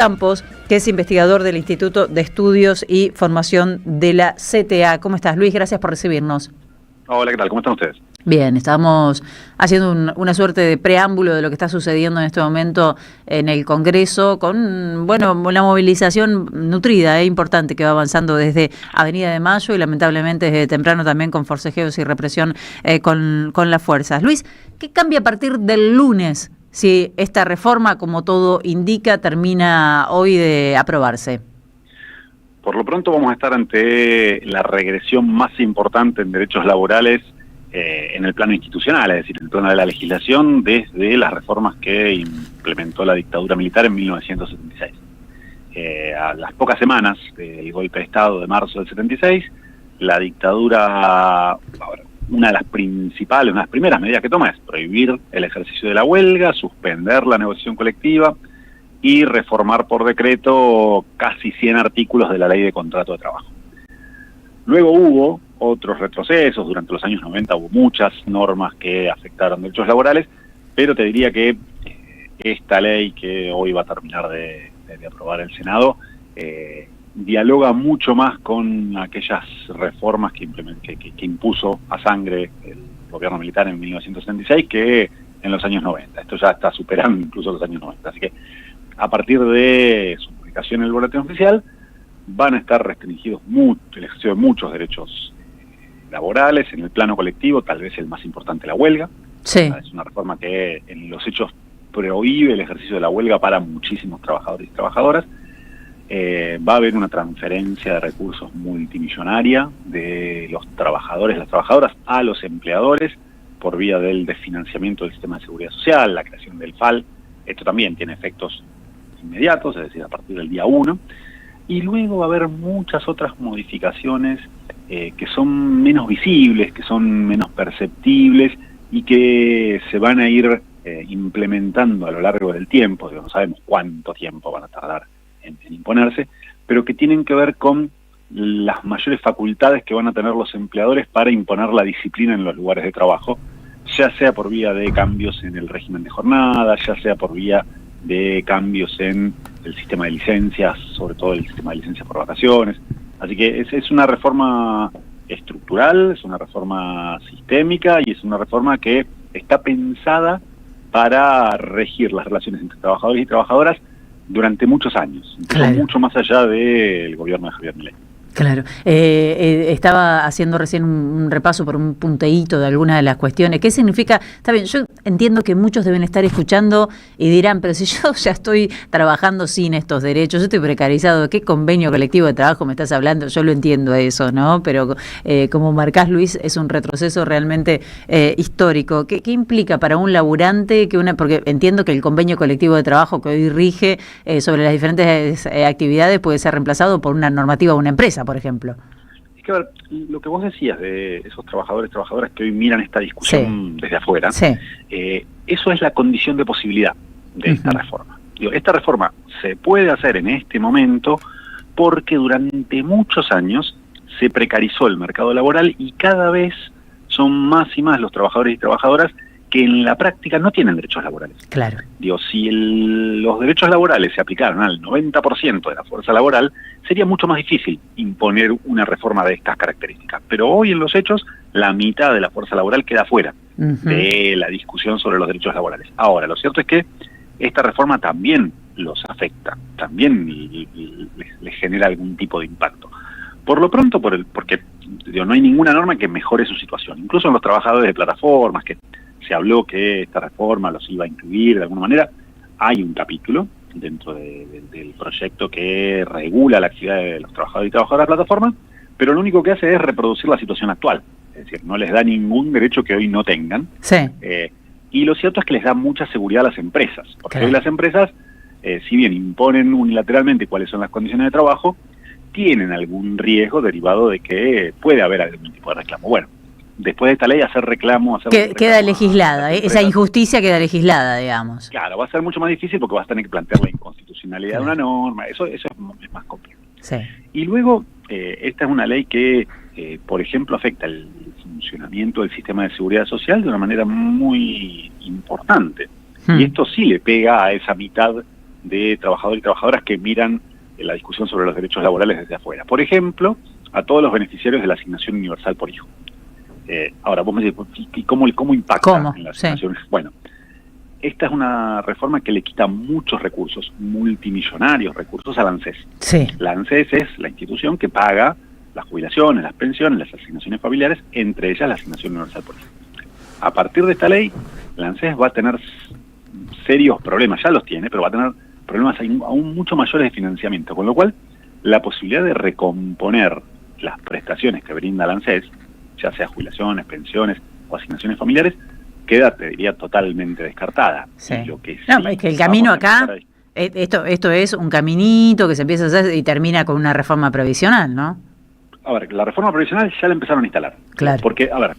Campos, que es investigador del Instituto de Estudios y Formación de la CTA. ¿Cómo estás, Luis? Gracias por recibirnos. Hola, ¿qué tal? ¿Cómo están ustedes? Bien, estábamos haciendo una suerte de preámbulo de lo que está sucediendo en este momento en el Congreso, con la movilización nutrida, importante, que va avanzando desde Avenida de Mayo y lamentablemente desde temprano también con forcejeos y represión con las fuerzas. Luis, ¿qué cambia a partir del lunes si esta reforma, como todo indica, termina hoy de aprobarse? Por lo pronto vamos a estar ante la regresión más importante en derechos laborales en el plano institucional, es decir, en el plano de la legislación, desde las reformas que implementó la dictadura militar en 1976. A las pocas semanas del golpe de Estado de marzo del 76, la dictadura, una de las primeras medidas que toma es prohibir el ejercicio de la huelga, suspender la negociación colectiva y reformar por decreto casi 100 artículos de la Ley de Contrato de Trabajo. Luego hubo otros retrocesos, durante los años 90 hubo muchas normas que afectaron derechos laborales, pero te diría que esta ley que hoy va a terminar de aprobar el Senado dialoga mucho más con aquellas reformas que impuso a sangre el gobierno militar en 1976 que en los años 90. Esto ya está superando incluso los años 90. Así que a partir de su publicación en el Boletín Oficial van a estar restringidos el ejercicio de muchos derechos laborales en el plano colectivo, tal vez el más importante, la huelga. Sí. Es una reforma que en los hechos prohíbe el ejercicio de la huelga para muchísimos trabajadores y trabajadoras. Va a haber una transferencia de recursos multimillonaria de los trabajadores, las trabajadoras, a los empleadores por vía del desfinanciamiento del sistema de seguridad social, la creación del FAL. Esto también tiene efectos inmediatos, es decir, a partir del día 1. Y luego va a haber muchas otras modificaciones que son menos visibles, que son menos perceptibles y que se van a ir implementando a lo largo del tiempo. No sabemos cuánto tiempo van a tardar en imponerse, pero que tienen que ver con las mayores facultades que van a tener los empleadores para imponer la disciplina en los lugares de trabajo, ya sea por vía de cambios en el régimen de jornada, ya sea por vía de cambios en el sistema de licencias, sobre todo el sistema de licencias por vacaciones. Así que es una reforma estructural, es una reforma sistémica y es una reforma que está pensada para regir las relaciones entre trabajadores y trabajadoras durante muchos años, claro, mucho más allá del gobierno de Javier Milei. Claro. Estaba haciendo recién un repaso por un punteíto de algunas de las cuestiones. ¿Qué significa? Está bien, yo entiendo que muchos deben estar escuchando y dirán, pero si yo ya estoy trabajando sin estos derechos, yo estoy precarizado, ¿de qué convenio colectivo de trabajo me estás hablando? Yo lo entiendo eso, ¿no? Pero como marcás, Luis, es un retroceso realmente histórico. ¿Qué implica para un laburante porque entiendo que el convenio colectivo de trabajo que hoy rige sobre las diferentes actividades puede ser reemplazado por una normativa de una empresa, por ejemplo? Es que, a ver, lo que vos decías de esos trabajadores y trabajadoras que hoy miran esta discusión desde afuera, eso es la condición de posibilidad de esta reforma. Esta reforma se puede hacer en este momento porque durante muchos años se precarizó el mercado laboral y cada vez son más y más los trabajadores y trabajadoras que en la práctica no tienen derechos laborales. Claro. Si los derechos laborales se aplicaran al 90% de la fuerza laboral, sería mucho más difícil imponer una reforma de estas características. Pero hoy en los hechos, la mitad de la fuerza laboral queda fuera de la discusión sobre los derechos laborales. Ahora, lo cierto es que esta reforma también los afecta, también les genera algún tipo de impacto. Por lo pronto, porque no hay ninguna norma que mejore su situación. Incluso en los trabajadores de plataformas, que se habló que esta reforma los iba a incluir de alguna manera, hay un capítulo dentro del proyecto que regula la actividad de los trabajadores y trabajadoras de plataforma, pero lo único que hace es reproducir la situación actual, es decir, no les da ningún derecho que hoy no tengan. Y lo cierto es que les da mucha seguridad a las empresas, porque hoy las empresas, si bien imponen unilateralmente cuáles son las condiciones de trabajo, tienen algún riesgo derivado de que puede haber algún tipo de reclamo. Bueno, después de esta ley, hacer reclamo... Queda legislada, esa injusticia queda legislada, digamos. Claro, va a ser mucho más difícil porque vas a tener que plantear la inconstitucionalidad de una norma, eso es más complejo. Y luego, esta es una ley que, por ejemplo, afecta el funcionamiento del sistema de seguridad social de una manera muy importante. Y esto sí le pega a esa mitad de trabajadores y trabajadoras que miran la discusión sobre los derechos laborales desde afuera. Por ejemplo, a todos los beneficiarios de la asignación universal por hijo. Ahora, vos me decís, ¿y cómo impacta en la asignación? Sí. Bueno, esta es una reforma que le quita muchos recursos, multimillonarios recursos a la ANSES. Sí. La ANSES es la institución que paga las jubilaciones, las pensiones, las asignaciones familiares, entre ellas la asignación universal por hijo. A partir de esta ley, la ANSES va a tener serios problemas, ya los tiene, pero va a tener problemas aún mucho mayores de financiamiento, con lo cual la posibilidad de recomponer las prestaciones que brinda la ANSES, ya sea jubilaciones, pensiones o asignaciones familiares, queda, te diría, totalmente descartada. Sí. Y lo que sí, no, es que el camino acá, esto es un caminito que se empieza a hacer y termina con una reforma previsional, ¿no? A ver, la reforma previsional ya la empezaron a instalar. Claro. Porque, a ver,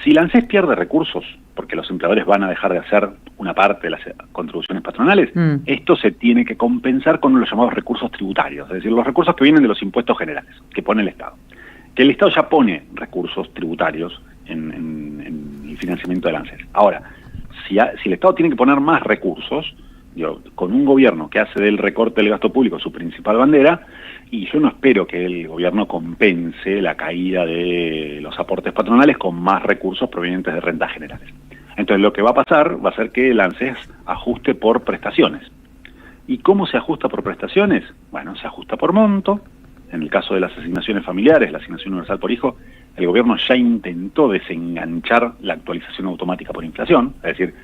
si la ANSES pierde recursos, porque los empleadores van a dejar de hacer una parte de las contribuciones patronales, esto se tiene que compensar con los llamados recursos tributarios, es decir, los recursos que vienen de los impuestos generales, que pone el Estado. Que el Estado ya pone recursos tributarios en el financiamiento de la ANSES. Ahora, si el Estado tiene que poner más recursos, con un gobierno que hace del recorte del gasto público su principal bandera, y yo no espero que el gobierno compense la caída de los aportes patronales con más recursos provenientes de rentas generales. Entonces lo que va a pasar va a ser que el ANSES ajuste por prestaciones. ¿Y cómo se ajusta por prestaciones? Bueno, se ajusta por monto. En el caso de las asignaciones familiares, la asignación universal por hijo, el gobierno ya intentó desenganchar la actualización automática por inflación, es decir,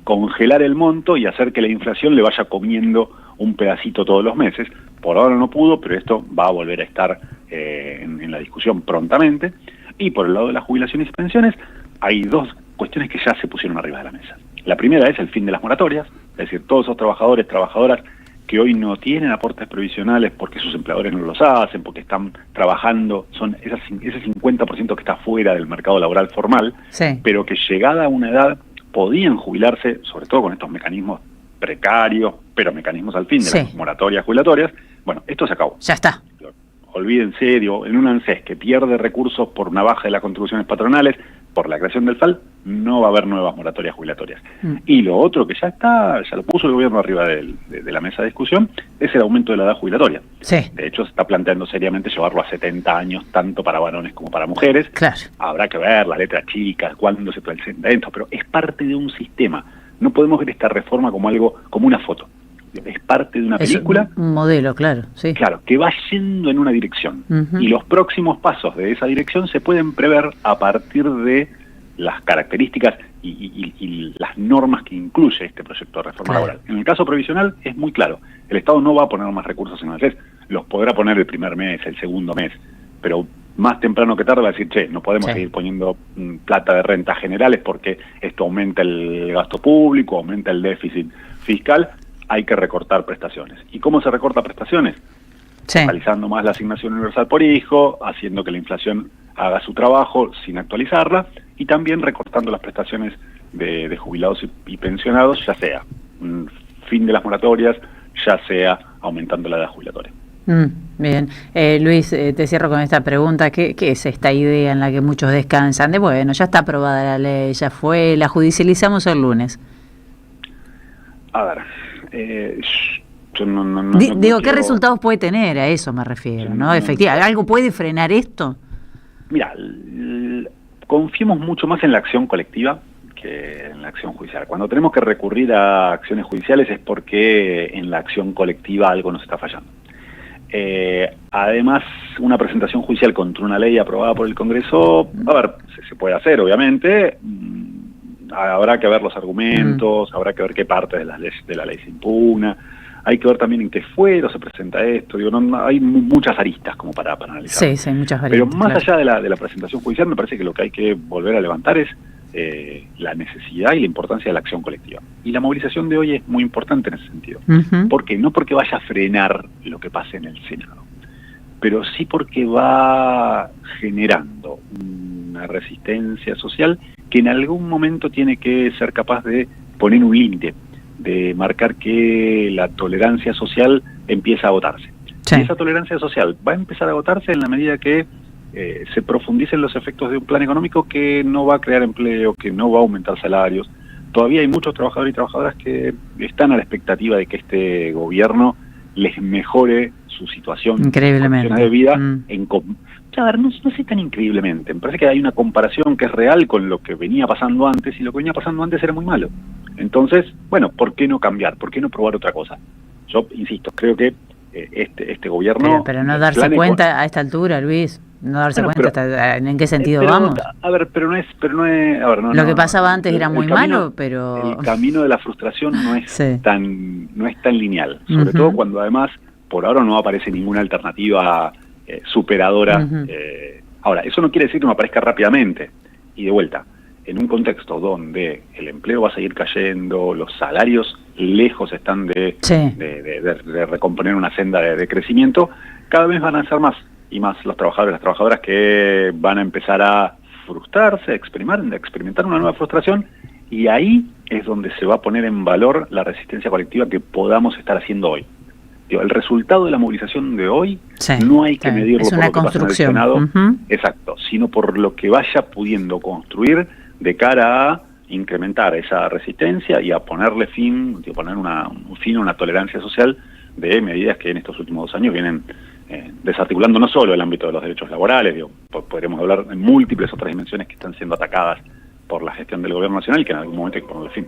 congelar el monto y hacer que la inflación le vaya comiendo un pedacito todos los meses. Por ahora no pudo, pero esto va a volver a estar en la discusión prontamente. Y por el lado de las jubilaciones y pensiones, hay dos cuestiones que ya se pusieron arriba de la mesa. La primera es el fin de las moratorias, es decir, todos esos trabajadores, trabajadoras que hoy no tienen aportes previsionales porque sus empleadores no los hacen, porque están trabajando, son ese 50% que está fuera del mercado laboral formal, sí, pero que llegada a una edad podían jubilarse, sobre todo con estos mecanismos precarios, pero mecanismos al fin de las moratorias jubilatorias. Bueno, esto se acabó. Ya está. Olvídense, en un ANSES que pierde recursos por una baja de las contribuciones patronales, por la creación del FAL, no va a haber nuevas moratorias jubilatorias. Y lo otro que ya lo puso el gobierno arriba de la mesa de discusión, es el aumento de la edad jubilatoria. Sí. De hecho, se está planteando seriamente llevarlo a 70 años, tanto para varones como para mujeres. Claro. Habrá que ver las letras chicas, cuándo se presenta esto, pero es parte de un sistema. No podemos ver esta reforma como una foto. Es parte de una película. Un modelo, claro, sí. Claro, que va yendo en una dirección. Y los próximos pasos de esa dirección se pueden prever a partir de las características y las normas que incluye este proyecto de reforma laboral. En el caso previsional es muy claro. El Estado no va a poner más recursos en ANSES, los podrá poner el primer mes, el segundo mes, pero más temprano que tarde va a decir, no podemos seguir poniendo plata de rentas generales porque esto aumenta el gasto público, aumenta el déficit fiscal, hay que recortar prestaciones. ¿Y cómo se recorta prestaciones? Focalizando más la asignación universal por hijo, haciendo que la inflación haga su trabajo sin actualizarla, y también recortando las prestaciones de jubilados y pensionados, ya sea fin de las moratorias, ya sea aumentando la edad jubilatoria. Bien. Luis, te cierro con esta pregunta. ¿Qué es esta idea en la que muchos descansan? Bueno, ya está aprobada la ley, ya fue, la judicializamos el lunes. A ver, yo digo, ¿qué resultados puede tener? A eso me refiero, ¿no? Efectivamente, ¿algo puede frenar esto? Mira, confiemos mucho más en la acción colectiva que en la acción judicial. Cuando tenemos que recurrir a acciones judiciales es porque en la acción colectiva algo nos está fallando. Además, una presentación judicial contra una ley aprobada por el Congreso, a ver, se puede hacer, obviamente. Habrá que ver los argumentos, habrá que ver qué parte de la ley se impugna, hay que ver también en qué fuero se presenta esto. Hay muchas aristas como para analizar. Sí, muchas aristas. Pero más allá de la presentación judicial, me parece que lo que hay que volver a levantar es la necesidad y la importancia de la acción colectiva. Y la movilización de hoy es muy importante en ese sentido. ¿Por qué? No porque vaya a frenar lo que pase en el Senado, pero sí porque va generando una resistencia social que en algún momento tiene que ser capaz de poner un límite, de marcar que la tolerancia social empieza a agotarse. Y esa tolerancia social va a empezar a agotarse en la medida que se profundicen los efectos de un plan económico que no va a crear empleo, que no va a aumentar salarios, todavía hay muchos trabajadores y trabajadoras que están a la expectativa de que este gobierno les mejore su situación, increíblemente, condiciones de vida. A ver, no sé tan increíblemente. Me parece que hay una comparación que es real con lo que venía pasando antes, y lo que venía pasando antes era muy malo. Entonces, bueno, ¿por qué no cambiar? ¿Por qué no probar otra cosa? Yo insisto, creo que este gobierno... Pero no darse cuenta a esta altura, Luis, no darse cuenta en qué sentido vamos. A ver, pero no es... A ver, lo que pasaba antes era muy malo, pero... El camino de la frustración no es tan lineal, sobre todo cuando además por ahora no aparece ninguna alternativa superadora. Ahora, eso no quiere decir que no aparezca rápidamente, y de vuelta, en un contexto donde el empleo va a seguir cayendo, los salarios lejos están de recomponer una senda de crecimiento, cada vez van a ser más y más los trabajadores y las trabajadoras que van a empezar a frustrarse, experimentar una nueva frustración, y ahí es donde se va a poner en valor la resistencia colectiva que podamos estar haciendo hoy. El resultado de la movilización de hoy no hay que medirlo por lo que pasa en el Senado, exacto, sino por lo que vaya pudiendo construir de cara a incrementar esa resistencia y a ponerle fin, poner un fin a una tolerancia social de medidas que en estos últimos 2 años vienen desarticulando no solo el ámbito de los derechos laborales, podríamos hablar en múltiples otras dimensiones que están siendo atacadas por la gestión del gobierno nacional y que en algún momento hay que ponerle fin.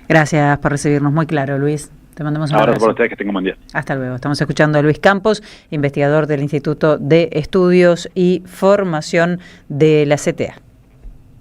Gracias por recibirnos, muy claro, Luis. Te mandamos un abrazo. Por ustedes, que tengan un buen día. Hasta luego. Estamos escuchando a Luis Campos, investigador del Instituto de Estudios y Formación de la CTA.